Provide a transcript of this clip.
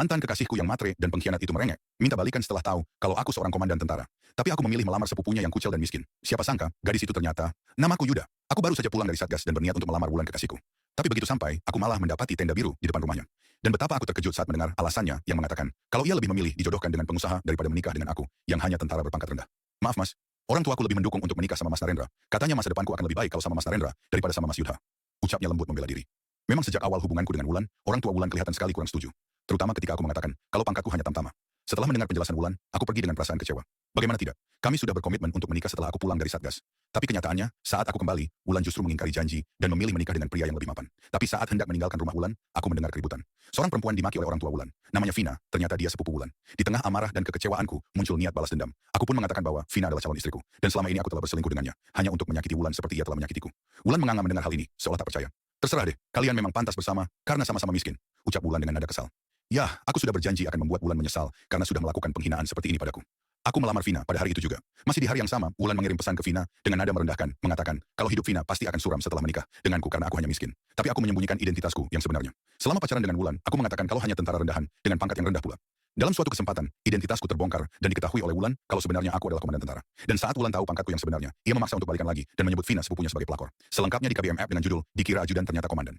Mantan kekasihku yang matre dan pengkhianat itu merengek, minta balikan setelah tahu kalau aku seorang komandan tentara. Tapi aku memilih melamar sepupunya yang kucil dan miskin. Siapa sangka, gadis itu ternyata, namaku Yuda. Aku baru saja pulang dari Satgas dan berniat untuk melamar Wulan kekasihku. Tapi begitu sampai, aku malah mendapati tenda biru di depan rumahnya. Dan betapa aku terkejut saat mendengar alasannya yang mengatakan, kalau ia lebih memilih dijodohkan dengan pengusaha daripada menikah dengan aku, yang hanya tentara berpangkat rendah. Maaf mas, orang tuaku lebih mendukung untuk menikah sama Mas Narendra. Katanya masa depanku akan lebih baik kalau sama Mas Narendra daripada sama Mas Yudha. Ucapnya lembut membela diri. Memang sejak awal hubunganku dengan Wulan, orang tua Wulan kelihatan sekali kurang setuju. Terutama ketika aku mengatakan, kalau pangkatku hanya tamtama. Setelah mendengar penjelasan Wulan, aku pergi dengan perasaan kecewa. Bagaimana tidak? Kami sudah berkomitmen untuk menikah setelah aku pulang dari Satgas. Tapi kenyataannya, saat aku kembali, Wulan justru mengingkari janji dan memilih menikah dengan pria yang lebih mapan. Tapi saat hendak meninggalkan rumah Wulan, aku mendengar keributan. Seorang perempuan dimaki oleh orang tua Wulan. Namanya Vina, ternyata dia sepupu Wulan. Di tengah amarah dan kekecewaanku, muncul niat balas dendam. Aku pun mengatakan bahwa Vina adalah calon istriku. Dan selama ini aku telah berselingkuh dengannya, hanya untuk menyakiti Wulan seperti ia telah menyakitiku. Wulan menganga mendengar hal ini, seolah tak percaya. Terserah deh, kalian memang pantas bersama, karena sama-sama miskin. Ucap Wulan dengan nada kesal. Yah, aku sudah berjanji akan membuat Wulan menyesal karena sudah melakukan penghinaan seperti ini padaku. Aku melamar Vina pada hari itu juga. Masih di hari yang sama, Wulan mengirim pesan ke Vina dengan nada merendahkan, mengatakan kalau hidup Vina pasti akan suram setelah menikah denganku karena aku hanya miskin. Tapi aku menyembunyikan identitasku yang sebenarnya. Selama pacaran dengan Wulan, aku mengatakan kalau hanya tentara rendahan dengan pangkat yang rendah pula. Dalam suatu kesempatan, identitasku terbongkar dan diketahui oleh Wulan kalau sebenarnya aku adalah komandan tentara. Dan saat Wulan tahu pangkatku yang sebenarnya, ia memaksa untuk balikan lagi dan menyebut Vina sepupunya sebagai pelakor. Selengkapnya di KBM App dengan judul Dikira Ajudan Ternyata Komandan.